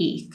1,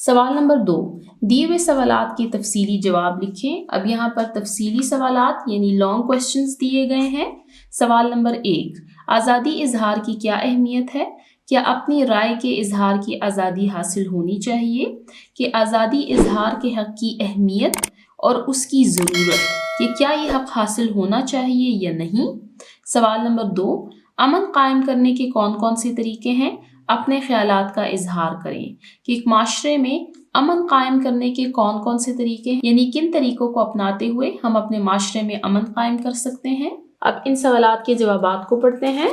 سوال نمبر 2، دیے ہوئے سوالات کے تفصیلی جواب لکھیں۔ اب یہاں پر تفصیلی سوالات یعنی لانگ کوشچنز دیے گئے ہیں۔ سوال نمبر 1، آزادی اظہار کی کیا اہمیت ہے؟ کیا اپنی رائے کے اظہار کی آزادی حاصل ہونی چاہیے؟ کہ آزادی اظہار کے حق کی اہمیت اور اس کی ضرورت، کہ کیا یہ حق حاصل ہونا چاہیے یا نہیں؟ سوال نمبر 2، امن قائم کرنے کے کون کون سے طریقے ہیں؟ اپنے خیالات کا اظہار کریں کہ ایک معاشرے میں امن قائم کرنے کے کون کون سے طریقے ہیں، یعنی کن طریقوں کو اپناتے ہوئے ہم اپنے معاشرے میں امن قائم کر سکتے ہیں۔ اب ان سوالات کے جوابات کو پڑھتے ہیں۔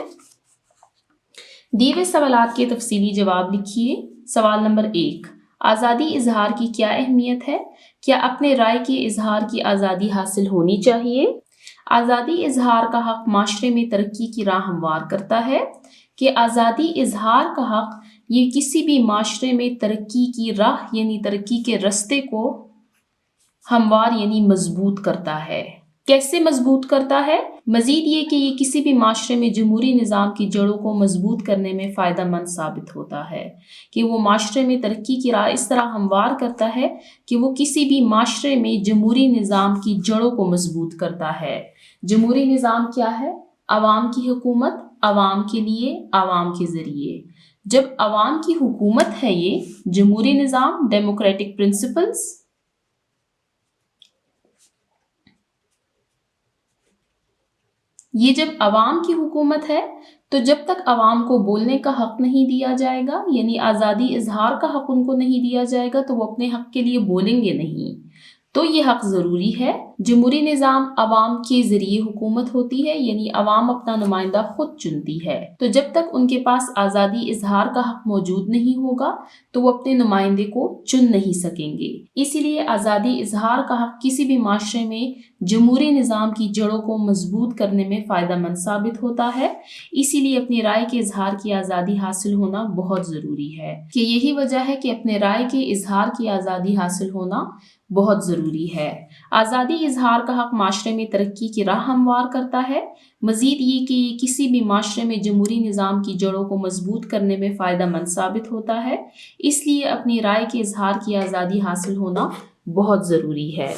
دیے ہوئے سوالات کے تفصیلی جواب لکھیے۔ سوال نمبر 1، آزادی اظہار کی کیا اہمیت ہے؟ کیا اپنے رائے کے اظہار کی آزادی حاصل ہونی چاہیے؟ آزادی اظہار کا حق معاشرے میں ترقی کی راہ ہموار کرتا ہے۔ کہ آزادی اظہار کا حق یہ کسی بھی معاشرے میں ترقی کی راہ یعنی ترقی کے رستے کو ہموار یعنی مضبوط کرتا ہے۔ کیسے مضبوط کرتا ہے؟ مزید یہ کہ یہ کسی بھی معاشرے میں جمہوری نظام کی جڑوں کو مضبوط کرنے میں فائدہ مند ثابت ہوتا ہے۔ کہ وہ معاشرے میں ترقی کی راہ اس طرح ہموار کرتا ہے کہ وہ کسی بھی معاشرے میں جمہوری نظام کی جڑوں کو مضبوط کرتا ہے۔ جمہوری نظام کیا ہے؟ عوام کی حکومت، عوام کے لیے، عوام کے ذریعے۔ جب عوام کی حکومت ہے یہ جمہوری نظام، ڈیموکریٹک پرنسپلز، یہ جب عوام کی حکومت ہے تو جب تک عوام کو بولنے کا حق نہیں دیا جائے گا یعنی آزادی اظہار کا حق ان کو نہیں دیا جائے گا تو وہ اپنے حق کے لیے بولیں گے نہیں، تو یہ حق ضروری ہے۔ جمہوری نظام عوام کے ذریعے حکومت ہوتی ہے یعنی عوام اپنا نمائندہ خود چنتی ہے، تو جب تک ان کے پاس آزادی اظہار کا حق موجود نہیں ہوگا تو وہ اپنے نمائندے کو چن نہیں سکیں گے۔ اسی لیے آزادی اظہار کا حق کسی بھی معاشرے میں جمہوری نظام کی جڑوں کو مضبوط کرنے میں فائدہ مند ثابت ہوتا ہے۔ اسی لیے اپنی رائے کے اظہار کی آزادی حاصل ہونا بہت ضروری ہے۔ کہ یہی وجہ ہے کہ اپنے رائے کے اظہار کی آزادی حاصل ہونا بہت ضروری ہے۔ آزادی اظہار کا حق معاشرے میں ترقی کی راہ ہموار کرتا ہے۔ مزید یہ کہ یہ کسی بھی معاشرے میں جمہوری نظام کی جڑوں کو مضبوط کرنے میں فائدہ مند ثابت ہوتا ہے۔ اس لیے اپنی رائے کے اظہار کی آزادی حاصل ہونا بہت ضروری ہے۔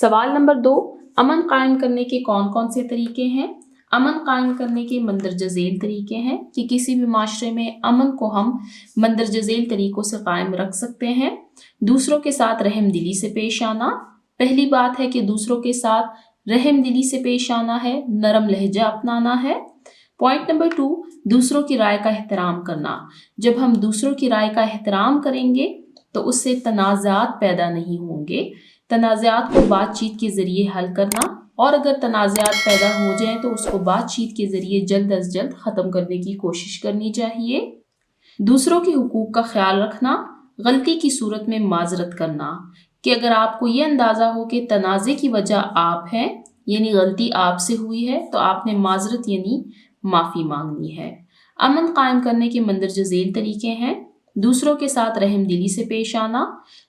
سوال نمبر 2، امن قائم کرنے کے کون کون سے طریقے ہیں؟ امن قائم کرنے کے مندرجہ ذیل طریقے ہیں کہ کسی بھی معاشرے میں امن کو ہم مندرجہ ذیل طریقوں سے قائم رکھ سکتے ہیں۔ دوسروں کے ساتھ رحم دلی سے پیش آنا۔ پہلی بات ہے کہ دوسروں کے ساتھ رحم دلی سے پیش آنا ہے، نرم لہجہ اپنانا ہے۔ پوائنٹ نمبر 2، دوسروں کی رائے کا احترام کرنا۔ جب ہم دوسروں کی رائے کا احترام کریں گے تو اس سے تنازعات پیدا نہیں ہوں گے۔ تنازعات کو بات چیت کے ذریعے حل کرنا، اور اگر تنازعات پیدا ہو جائیں تو اس کو بات چیت کے ذریعے جلد از جلد ختم کرنے کی کوشش کرنی چاہیے۔ دوسروں کے حقوق کا خیال رکھنا، غلطی کی صورت میں معذرت کرنا۔ کہ اگر آپ کو یہ اندازہ ہو کہ تنازع کی وجہ آپ ہیں یعنی غلطی آپ سے ہوئی ہے تو آپ نے معذرت یعنی معافی مانگنی ہے۔ امن قائم کرنے کے مندرجہ ذیل طریقے ہیں: دوسروں کے ساتھ رحم دلی سے پیش آنا،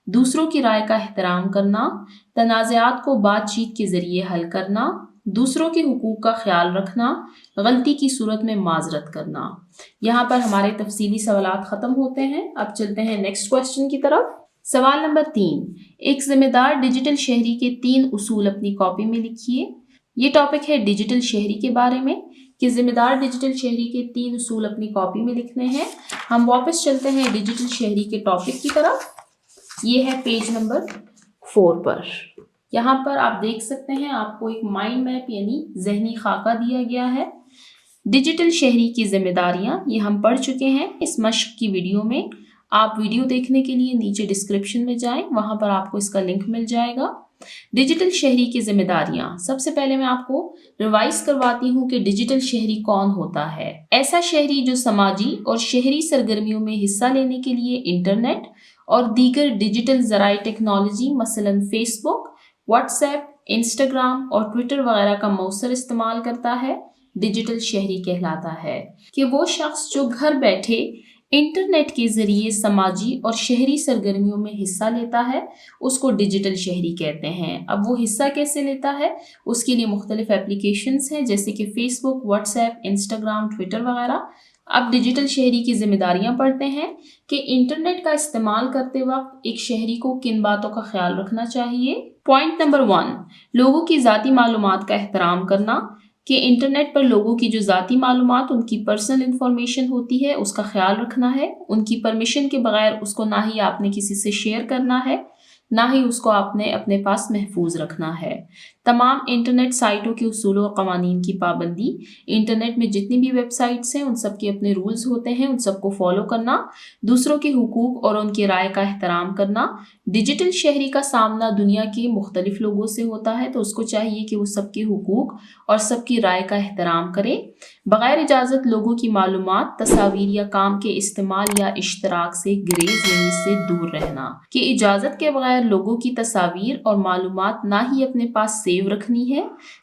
دوسروں کی رائے کا احترام کرنا، تنازعات کو بات چیت کے ذریعے حل کرنا، دوسروں کے حقوق کا خیال رکھنا، غلطی کی صورت میں معذرت کرنا۔ یہاں پر ہمارے تفصیلی سوالات ختم ہوتے ہیں۔ اب چلتے ہیں نیکسٹ کوسچن کی طرف۔ سوال نمبر 3، ایک ذمہ دار ڈیجیٹل شہری کے 3 اصول اپنی کاپی میں لکھیے۔ یہ ٹاپک ہے ڈیجیٹل شہری کے بارے میں کہ ذمہ دار ڈیجیٹل شہری کے 3 اصول اپنی کاپی میں لکھنے ہیں۔ ہم واپس چلتے ہیں ڈیجیٹل شہری کے ٹاپک کی طرف۔ یہ ہے پیج نمبر 4 پر۔ یہاں پر آپ دیکھ سکتے ہیں آپ کو ایک مائنڈ میپ یعنی ذہنی خاکہ دیا گیا ہے۔ ڈیجیٹل شہری کی ذمہ داریاں یہ ہم پڑھ چکے ہیں اس مشق کی ویڈیو میں۔ آپ ویڈیو دیکھنے کے لیے نیچے ڈسکرپشن میں جائیں، وہاں پر آپ کو اس کا لنک مل جائے گا۔ ڈیجیٹل شہری کی ذمہ داریاں، سب سے پہلے میں آپ کو ریوائز کرواتی ہوں کہ ڈیجیٹل شہری کون ہوتا ہے۔ ایسا شہری جو سماجی اور شہری سرگرمیوں میں حصہ لینے کے لیے انٹرنیٹ اور دیگر ڈیجیٹل ذرائع ٹیکنالوجی مثلاً فیس بک، واٹس ایپ، انسٹاگرام اور ٹویٹر وغیرہ کا مؤثر استعمال کرتا ہے، ڈیجیٹل شہری کہلاتا ہے۔ کہ وہ شخص جو گھر بیٹھے انٹرنیٹ کے ذریعے سماجی اور شہری سرگرمیوں میں حصہ لیتا ہے اس کو ڈیجیٹل شہری کہتے ہیں۔ اب وہ حصہ کیسے لیتا ہے؟ اس کے لیے مختلف اپلیکیشنز ہیں جیسے کہ فیس بک، واٹس ایپ، انسٹاگرام، ٹویٹر وغیرہ۔ اب ڈیجیٹل شہری کی ذمہ داریاں پڑھتے ہیں کہ انٹرنیٹ کا استعمال کرتے وقت ایک شہری کو کن باتوں کا خیال رکھنا چاہیے۔ پوائنٹ نمبر 1، لوگوں کی ذاتی معلومات کا احترام کرنا، کہ انٹرنیٹ پر لوگوں کی جو ذاتی معلومات ان کی پرسنل انفارمیشن ہوتی ہے اس کا خیال رکھنا ہے، ان کی پرمیشن کے بغیر اس کو نہ ہی آپ نے کسی سے شیئر کرنا ہے، نہ ہی اس کو آپ نے اپنے پاس محفوظ رکھنا ہے۔ تمام انٹرنیٹ سائٹوں کے اصول و قوانین کی پابندی، انٹرنیٹ میں جتنی بھی ویب سائٹس ہیں ان سب کے اپنے رولز ہوتے ہیں، ان سب کو فالو کرنا، دوسروں کے حقوق اور ان کی رائے کا احترام کرنا۔ ڈیجیٹل شہری کا سامنا دنیا کے مختلف لوگوں سے ہوتا ہے تو اس کو چاہیے کہ وہ سب کے حقوق اور سب کی رائے کا احترام کرے۔ بغیر اجازت لوگوں کی معلومات، تصاویر یا کام کے استعمال یا اشتراک سے گریز یعنی اس سے دور رہنا، کہ اجازت کے بغیر لوگوں کی تصاویر اور معلومات نہ ہی اپنے پاس سیو رکھنی ہے،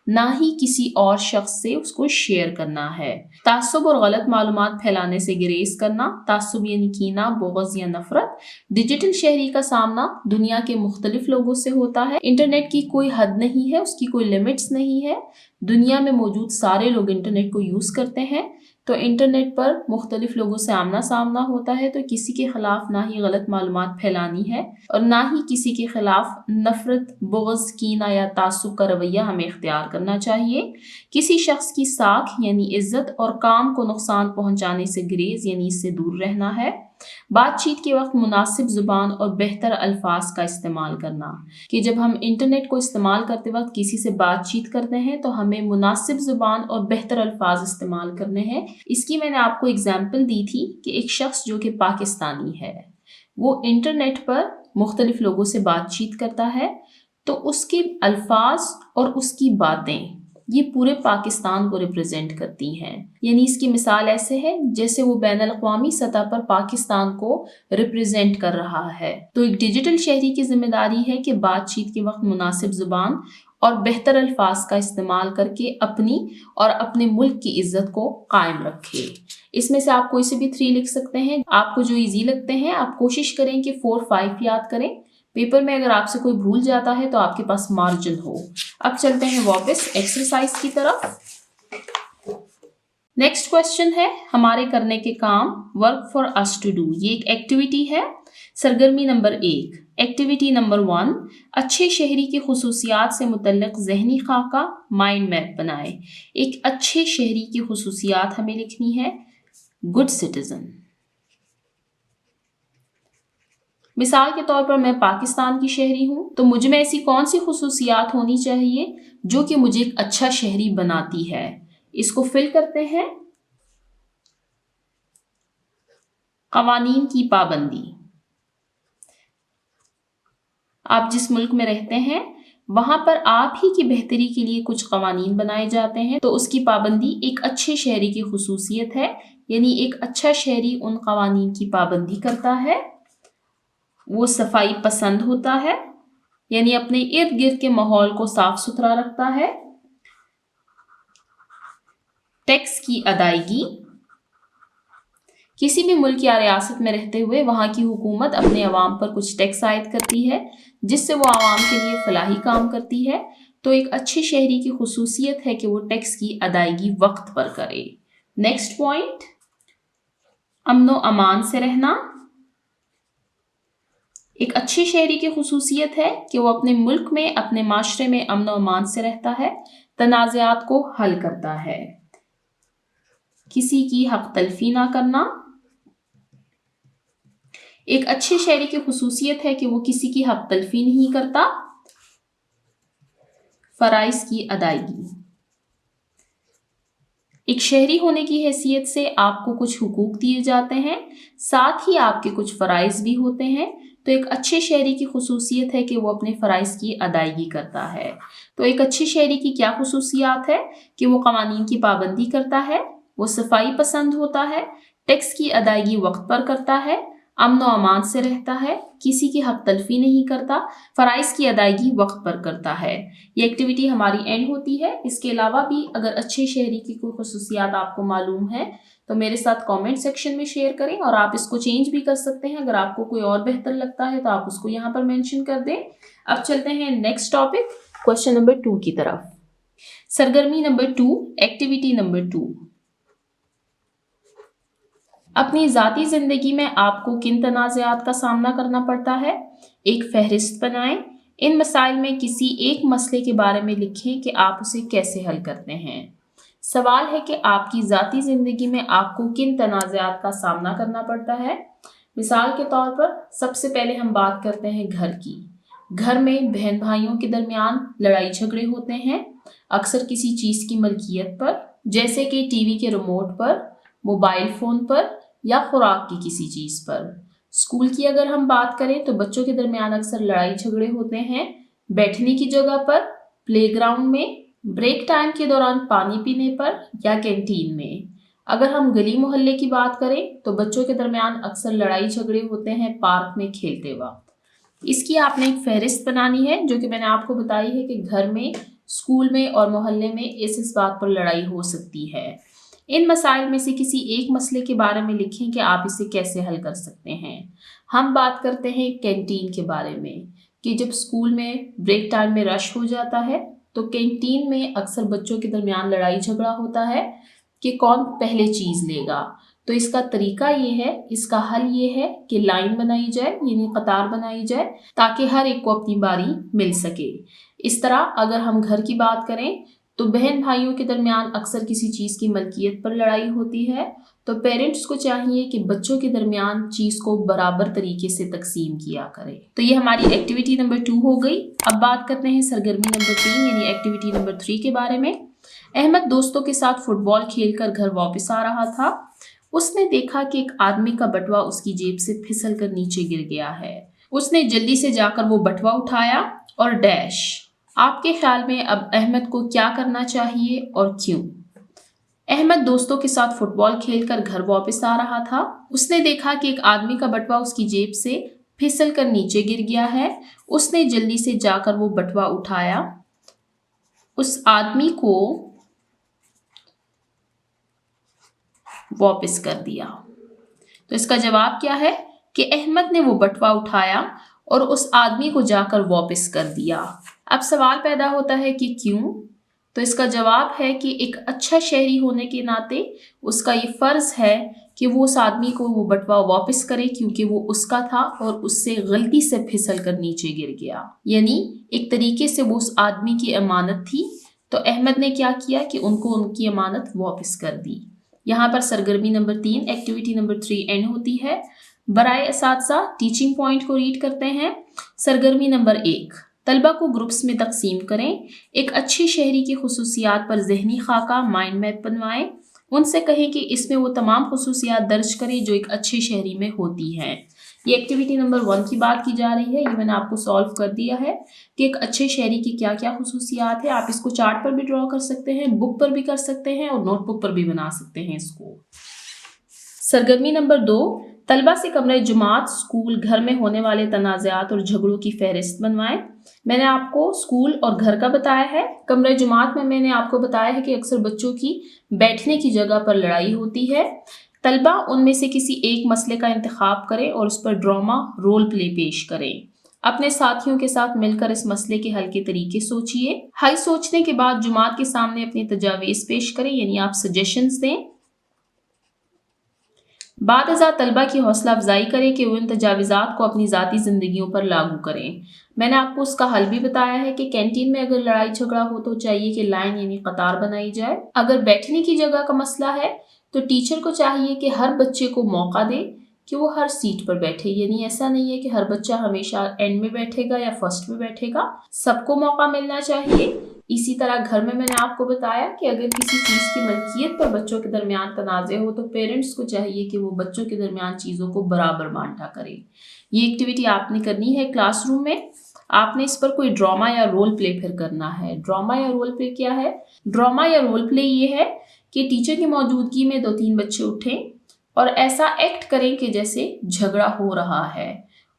نہ ہی کسی اور شخص سے اس کو شیئر کرنا ہے۔ تعصب اور غلط معلومات پھیلانے سے گریز کرنا، تعصب یعنی کینہ، بغض یا نفرت۔ ڈیجیٹل شہری کا سامنا دنیا کے مختلف لوگوں سے ہوتا ہے، انٹرنیٹ کی کوئی حد نہیں ہے، اس کی کوئی لمٹس نہیں ہے، دنیا میں موجود سارے لوگ انٹرنیٹ کو یوز کرتے ہیں، تو انٹرنیٹ پر مختلف لوگوں سے آمنا سامنا ہوتا ہے، تو کسی کے خلاف نہ ہی غلط معلومات پھیلانی ہے اور نہ ہی کسی کے خلاف نفرت، بغض، کینہ یا تعصب کا رویہ ہمیں اختیار کرنا چاہیے۔ کسی شخص کی ساکھ یعنی عزت اور کام کو نقصان پہنچانے سے گریز یعنی اس سے دور رہنا ہے۔ بات چیت کے وقت مناسب زبان اور بہتر الفاظ کا استعمال کرنا، کہ جب ہم انٹرنیٹ کو استعمال کرتے وقت کسی سے بات چیت کرتے ہیں تو ہمیں مناسب زبان اور بہتر الفاظ استعمال کرنے ہیں۔ اس کی میں نے آپ کو اگزامپل دی تھی کہ ایک شخص جو کہ پاکستانی ہے وہ انٹرنیٹ پر مختلف لوگوں سے بات چیت کرتا ہے تو اس کے الفاظ اور اس کی باتیں یہ پورے پاکستان کو ریپرزینٹ کرتی ہیں، یعنی اس کی مثال ایسے ہے جیسے وہ بین الاقوامی سطح پر پاکستان کو ریپرزینٹ کر رہا ہے۔ تو ایک ڈیجیٹل شہری کی ذمہ داری ہے کہ بات چیت کے وقت مناسب زبان اور بہتر الفاظ کا استعمال کر کے اپنی اور اپنے ملک کی عزت کو قائم رکھے۔ اس میں سے آپ کوئی سے بھی 3 لکھ سکتے ہیں، آپ کو جو ایزی لگتے ہیں آپ کوشش کریں کہ 4 5 یاد کریں، پیپر میں اگر آپ سے کوئی بھول جاتا ہے تو آپ کے پاس مارجن ہو۔ اب چلتے ہیں واپس ایکسرسائز کی طرف۔ نیکسٹ کوشچن ہے ہمارے کرنے کے کام، work for us to do, یہ ایک ایکٹیویٹی ہے۔ سرگرمی نمبر 1، ایکٹیویٹی نمبر 1، اچھے شہری کی خصوصیات سے متعلق ذہنی خاکہ مائنڈ میپ بنائے۔ ایک اچھے شہری کی خصوصیات ہمیں لکھنی ہے، گڈ سٹیزن۔ مثال کے طور پر میں پاکستان کی شہری ہوں تو مجھ میں ایسی کون سی خصوصیات ہونی چاہیے جو کہ مجھے ایک اچھا شہری بناتی ہے، اس کو فل کرتے ہیں۔ قوانین کی پابندی، آپ جس ملک میں رہتے ہیں وہاں پر آپ ہی کی بہتری کے لیے کچھ قوانین بنائے جاتے ہیں تو اس کی پابندی ایک اچھے شہری کی خصوصیت ہے، یعنی ایک اچھا شہری ان قوانین کی پابندی کرتا ہے۔ وہ صفائی پسند ہوتا ہے، یعنی اپنے ارد گرد کے ماحول کو صاف ستھرا رکھتا ہے۔ ٹیکس کی ادائیگی، کسی بھی ملک یا ریاست میں رہتے ہوئے وہاں کی حکومت اپنے عوام پر کچھ ٹیکس عائد کرتی ہے جس سے وہ عوام کے لیے فلاحی کام کرتی ہے، تو ایک اچھے شہری کی خصوصیت ہے کہ وہ ٹیکس کی ادائیگی وقت پر کرے۔ نیکسٹ پوائنٹ، امن و امان سے رہنا۔ ایک اچھے شہری کی خصوصیت ہے کہ وہ اپنے ملک میں، اپنے معاشرے میں امن و امان سے رہتا ہے، تنازعات کو حل کرتا ہے۔ کسی کی حق تلفی نہ کرنا۔ ایک اچھے شہری کی خصوصیت ہے کہ وہ کسی کی حق تلفی نہیں کرتا۔ فرائض کی ادائیگی، ایک شہری ہونے کی حیثیت سے آپ کو کچھ حقوق دیے جاتے ہیں، ساتھ ہی آپ کے کچھ فرائض بھی ہوتے ہیں، تو ایک اچھے شہری کی خصوصیت ہے کہ وہ اپنے فرائض کی ادائیگی کرتا ہے۔ تو ایک اچھے شہری کی کیا خصوصیات ہے کہ وہ قوانین کی پابندی کرتا ہے، وہ صفائی پسند ہوتا ہے، ٹیکس کی ادائیگی وقت پر کرتا ہے، امن و امان سے رہتا ہے، کسی کی حق تلفی نہیں کرتا، فرائض کی ادائیگی وقت پر کرتا ہے۔ یہ ایکٹیویٹی ہماری اینڈ ہوتی ہے۔ اس کے علاوہ بھی اگر اچھے شہری کی کوئی خصوصیات آپ کو معلوم ہے تو میرے ساتھ کامنٹ سیکشن میں شیئر کریں، اور آپ اس کو چینج بھی کر سکتے ہیں۔ اگر آپ کو کوئی اور بہتر لگتا ہے تو آپ اس کو یہاں پر مینشن کر دیں۔ اب چلتے ہیں نیکسٹ ٹاپک، کوشچن نمبر 2 کی طرف۔ سرگرمی نمبر 2، ایکٹیویٹی نمبر 2، اپنی ذاتی زندگی میں آپ کو کن تنازعات کا سامنا کرنا پڑتا ہے؟ ایک فہرست بنائیں۔ ان مسائل میں کسی ایک مسئلے کے بارے میں لکھیں کہ آپ اسے کیسے حل کرتے ہیں۔ سوال ہے کہ آپ کی ذاتی زندگی میں آپ کو کن تنازعات کا سامنا کرنا پڑتا ہے؟ مثال کے طور پر سب سے پہلے ہم بات کرتے ہیں گھر کی۔ گھر میں بہن بھائیوں کے درمیان لڑائی جھگڑے ہوتے ہیں، اکثر کسی چیز کی ملکیت پر، جیسے کہ ٹی وی کے ریموٹ پر، موبائل فون پر یا خوراک کی کسی چیز پر۔ اسکول کی اگر ہم بات کریں تو بچوں کے درمیان اکثر لڑائی جھگڑے ہوتے ہیں بیٹھنے کی جگہ پر، پلے گراؤنڈ میں، بریک ٹائم کے دوران پانی پینے پر یا کینٹین میں۔ اگر ہم گلی محلے کی بات کریں تو بچوں کے درمیان اکثر لڑائی جھگڑے ہوتے ہیں پارک میں کھیلتے وقت۔ اس کی آپ نے ایک فہرست بنانی ہے جو کہ میں نے آپ کو بتائی ہے کہ گھر میں، اسکول میں اور محلے میں اس بات پر لڑائی ہو سکتی ہے۔ ان مسائل میں سے کسی ایک مسئلے کے بارے میں لکھیں کہ آپ اسے کیسے حل کر سکتے ہیں۔ ہم بات کرتے ہیں کینٹین کے بارے میں کہ جب اسکول میں بریک ٹائم میں رش ہو جاتا ہے تو کینٹین میں اکثر بچوں کے درمیان لڑائی جھگڑا ہوتا ہے کہ کون پہلے چیز لے گا۔ تو اس کا طریقہ یہ ہے، اس کا حل یہ ہے کہ لائن بنائی جائے، یعنی قطار بنائی جائے تاکہ ہر ایک کو اپنی باری مل سکے۔ اس طرح اگر ہم گھر کی بات کریں تو بہن بھائیوں کے درمیان اکثر کسی چیز کی ملکیت پر لڑائی ہوتی ہے تو پیرنٹس کو چاہیے کہ بچوں کے درمیان چیز کو برابر طریقے سے تقسیم کیا کرے۔ تو یہ ہماری ایکٹیویٹی نمبر 2 ہو گئی۔ اب بات کرتے ہیں سرگرمی نمبر 3 یعنی ایکٹیویٹی نمبر 3 کے بارے میں۔ احمد دوستوں کے ساتھ فٹ بال کھیل کر گھر واپس آ رہا تھا۔ اس نے دیکھا کہ ایک آدمی کا بٹوا اس کی جیب سے پھسل کر نیچے گر گیا ہے۔ اس نے جلدی سے جا کر وہ بٹوا اٹھایا اور ڈیش۔ آپ کے خیال میں اب احمد کو کیا کرنا چاہیے اور کیوں؟ احمد دوستوں کے ساتھ فٹ بال کھیل کر گھر واپس آ رہا تھا۔ اس نے دیکھا کہ ایک آدمی کا بٹوا اس کی جیب سے پھسل کر نیچے گر گیا ہے۔ اس نے جلدی سے جا کر وہ بٹوا اٹھایا، اس آدمی کو واپس کر دیا۔ تو اس کا جواب کیا ہے کہ احمد نے وہ بٹوا اٹھایا اور اس آدمی کو جا کر واپس کر دیا۔ اب سوال پیدا ہوتا ہے کہ کیوں؟ تو اس کا جواب ہے کہ ایک اچھا شہری ہونے کے ناطے اس کا یہ فرض ہے کہ وہ اس آدمی کو وہ بٹوا واپس کرے کیونکہ وہ اس کا تھا اور اس سے غلطی سے پھسل کر نیچے گر گیا، یعنی ایک طریقے سے وہ اس آدمی کی امانت تھی۔ تو احمد نے کیا کیا کہ ان کو ان کی امانت واپس کر دی۔ یہاں پر سرگرمی نمبر 3 ایکٹیویٹی نمبر 3 اینڈ ہوتی ہے۔ برائے اساتذہ ٹیچنگ پوائنٹ کو ریڈ کرتے ہیں۔ سرگرمی نمبر 1، طلبہ کو گروپس میں تقسیم کریں۔ ایک اچھے شہری کی خصوصیات پر ذہنی خاکہ مائنڈ میپ بنوائیں۔ ان سے کہیں کہ اس میں وہ تمام خصوصیات درج کریں جو ایک اچھے شہری میں ہوتی ہیں۔ یہ ایکٹیویٹی نمبر 1 کی بات کی جا رہی ہے، یہ میں نے آپ کو سالو کر دیا ہے کہ ایک اچھے شہری کی کیا کیا خصوصیات ہیں۔ آپ اس کو چارٹ پر بھی ڈرا کر سکتے ہیں، بک پر بھی کر سکتے ہیں اور نوٹ بک پر بھی بنا سکتے ہیں اس کو۔ سرگرمی نمبر 2، طلبہ سے کمرہ جماعت، اسکول، گھر میں ہونے والے تنازعات اور جھگڑوں کی فہرست بنوائیں۔ میں نے آپ کو اسکول اور گھر کا بتایا ہے۔ کمرہ جماعت میں نے آپ کو بتایا ہے کہ اکثر بچوں کی بیٹھنے کی جگہ پر لڑائی ہوتی ہے۔ طلبہ ان میں سے کسی ایک مسئلے کا انتخاب کریں اور اس پر ڈرامہ رول پلے پیش کریں۔ اپنے ساتھیوں کے ساتھ مل کر اس مسئلے کے حل کے طریقے سوچئے۔ حل سوچنے کے بعد جماعت کے سامنے اپنی تجاویز پیش کریں، یعنی آپ سجیشنز دیں۔ بعد ازاں طلبہ کی حوصلہ افزائی کریں کہ وہ ان تجاویزات کو اپنی ذاتی زندگیوں پر لاگو کریں۔ میں نے آپ کو اس کا حل بھی بتایا ہے کہ کینٹین میں اگر لڑائی جھگڑا ہو تو چاہیے کہ لائن یعنی قطار بنائی جائے۔ اگر بیٹھنے کی جگہ کا مسئلہ ہے تو ٹیچر کو چاہیے کہ ہر بچے کو موقع دے کہ وہ ہر سیٹ پر بیٹھے، یعنی ایسا نہیں ہے کہ ہر بچہ ہمیشہ اینڈ میں بیٹھے گا یا فرسٹ میں بیٹھے گا، سب کو موقع ملنا چاہیے۔ اسی طرح گھر میں نے آپ کو بتایا کہ اگر کسی چیز کی ملکیت پر بچوں کے درمیان تنازع ہو تو پیرنٹس کو چاہیے کہ وہ بچوں کے درمیان چیزوں کو برابر بانٹا کرے۔ یہ ایکٹیویٹی آپ نے کرنی ہے کلاس روم میں۔ آپ نے اس پر کوئی ڈرامہ یا رول پلے پھر کرنا ہے۔ ڈرامہ یا رول پلے کیا ہے؟ ڈرامہ یا رول پلے یہ ہے کہ ٹیچر کی موجودگی میں 2-3 بچے اٹھیں اور ایسا ایکٹ کریں کہ جیسے جھگڑا ہو رہا ہے،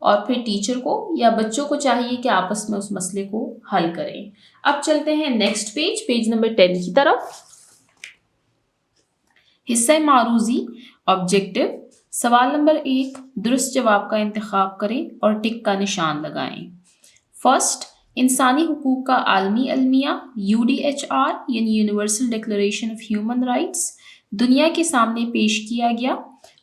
اور پھر ٹیچر کو یا بچوں کو چاہیے کہ آپس میں اس مسئلے کو حل کریں۔ اب چلتے ہیں نیکسٹ پیج نمبر 10 کی طرف۔ حصہ معروضی آبجیکٹو۔ سوال نمبر 1، درست جواب کا انتخاب کریں اور ٹک کا نشان لگائیں۔ فرسٹ، انسانی حقوق کا عالمی المیہ UDHR یعنی universal declaration of human rights دنیا کے سامنے پیش کیا گیا